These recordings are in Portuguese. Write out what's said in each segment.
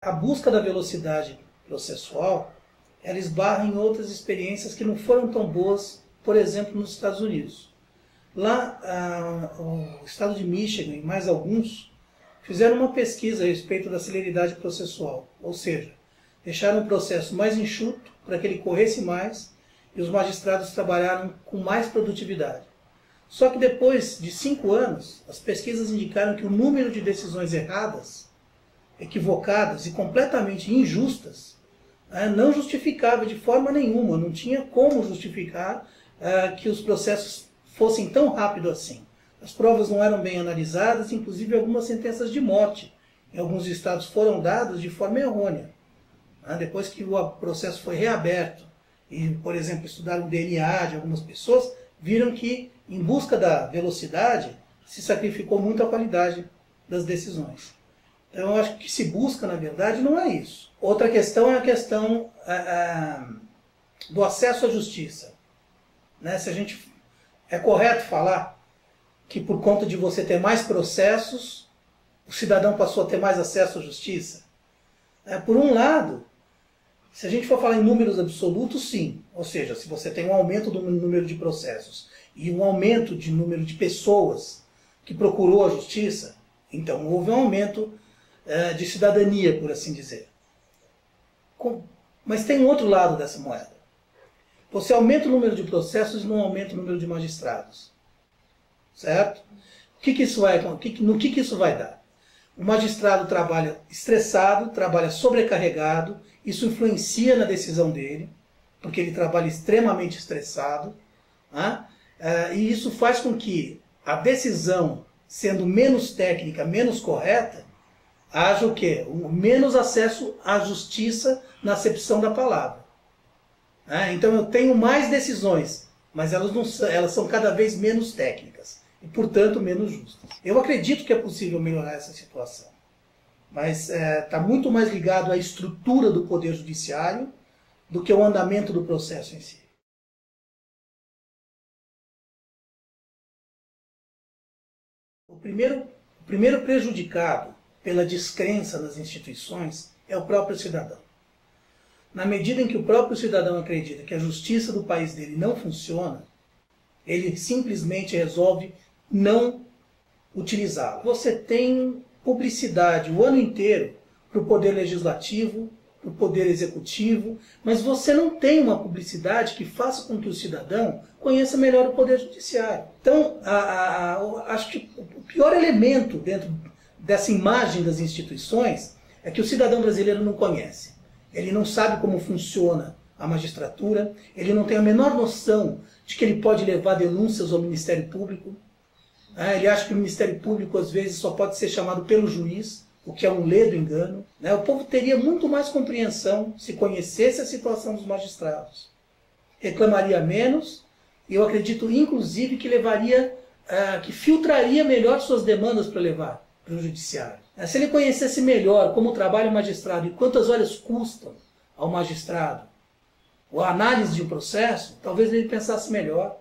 A busca da velocidade processual, ela esbarra em outras experiências que não foram tão boas, por exemplo, nos Estados Unidos. Lá, o estado de Michigan e mais alguns fizeram uma pesquisa a respeito da celeridade processual, ou seja, deixaram o processo mais enxuto para que ele corresse mais e os magistrados trabalharam com mais produtividade. Só que depois de 5 anos, as pesquisas indicaram que o número de decisões erradas, equivocadas e completamente injustas não justificava de forma nenhuma, não tinha como justificar que os processos fossem tão rápido assim. As provas não eram bem analisadas, inclusive algumas sentenças de morte em alguns estados foram dadas de forma errônea. Depois que o processo foi reaberto e, por exemplo, estudaram o DNA de algumas pessoas, viram que, em busca da velocidade, se sacrificou muito a qualidade das decisões. Então, eu acho que o que se busca, na verdade, não é isso. Outra questão é a questão do acesso à justiça. Se a gente é correto falar que por conta de você ter mais processos, o cidadão passou a ter mais acesso à justiça? Por um lado, se a gente for falar em números absolutos, sim. Ou seja, se você tem um aumento do número de processos e um aumento de número de pessoas que procurou a justiça, então houve um aumento de cidadania, por assim dizer. Mas tem um outro lado dessa moeda. Você aumenta o número de processos e não aumenta o número de magistrados. Certo? No que isso vai dar? O magistrado trabalha estressado, trabalha sobrecarregado, isso influencia na decisão dele, porque ele trabalha extremamente estressado, e isso faz com que a decisão, sendo menos técnica, menos correta, haja o quê? Menos acesso à justiça na acepção da palavra. Então eu tenho mais decisões, mas elas são cada vez menos técnicas e, portanto, menos justas. Eu acredito que é possível melhorar essa situação, mas está muito mais ligado à estrutura do Poder Judiciário do que ao andamento do processo em si. O primeiro prejudicado pela descrença nas instituições é o próprio cidadão. Na medida em que o próprio cidadão acredita que a justiça do país dele não funciona, ele simplesmente resolve não utilizá-la. Você tem publicidade o ano inteiro para o poder legislativo, para o poder executivo, mas você não tem uma publicidade que faça com que o cidadão conheça melhor o poder judiciário. Então, acho que o pior elemento dentro dessa imagem das instituições é que o cidadão brasileiro não conhece. Ele não sabe como funciona a magistratura, ele não tem a menor noção de que ele pode levar denúncias ao Ministério Público. Ele acha que o Ministério Público, às vezes, só pode ser chamado pelo juiz, o que é um ledo engano. O povo teria muito mais compreensão se conhecesse a situação dos magistrados. Reclamaria menos, e eu acredito, inclusive, que filtraria melhor suas demandas para levar para o judiciário. Se ele conhecesse melhor como trabalha o magistrado e quantas horas custam ao magistrado a análise de um processo, talvez ele pensasse melhor.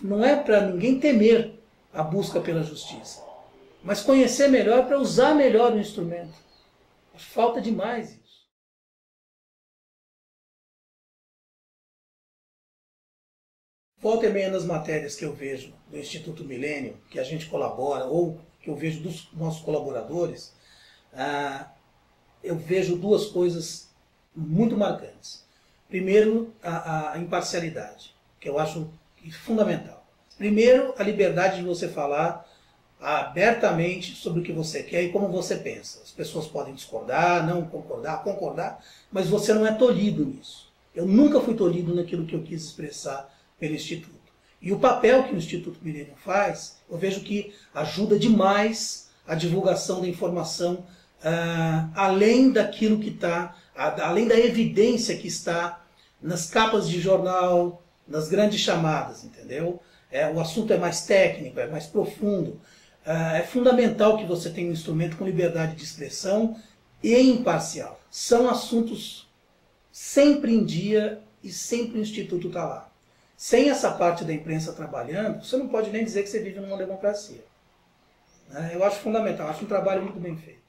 Não é para ninguém temer a busca pela justiça, mas conhecer melhor para usar melhor o instrumento. Falta demais isso. Volta e meia nas matérias que eu vejo do Instituto Milênio, que a gente colabora, ou que eu vejo dos nossos colaboradores, eu vejo duas coisas muito marcantes. Primeiro, a imparcialidade, que eu acho fundamental. Primeiro, a liberdade de você falar abertamente sobre o que você quer e como você pensa. As pessoas podem discordar, não concordar, mas você não é tolhido nisso. Eu nunca fui tolhido naquilo que eu quis expressar pelo Instituto. E o papel que o Instituto Milênio faz, eu vejo que ajuda demais a divulgação da informação, além daquilo que está, além da evidência que está nas capas de jornal, nas grandes chamadas, entendeu? O assunto é mais técnico, é mais profundo. É fundamental que você tenha um instrumento com liberdade de expressão e imparcial. São assuntos sempre em dia e sempre o Instituto está lá. Sem essa parte da imprensa trabalhando, você não pode nem dizer que você vive numa democracia. Eu acho fundamental, acho um trabalho muito bem feito.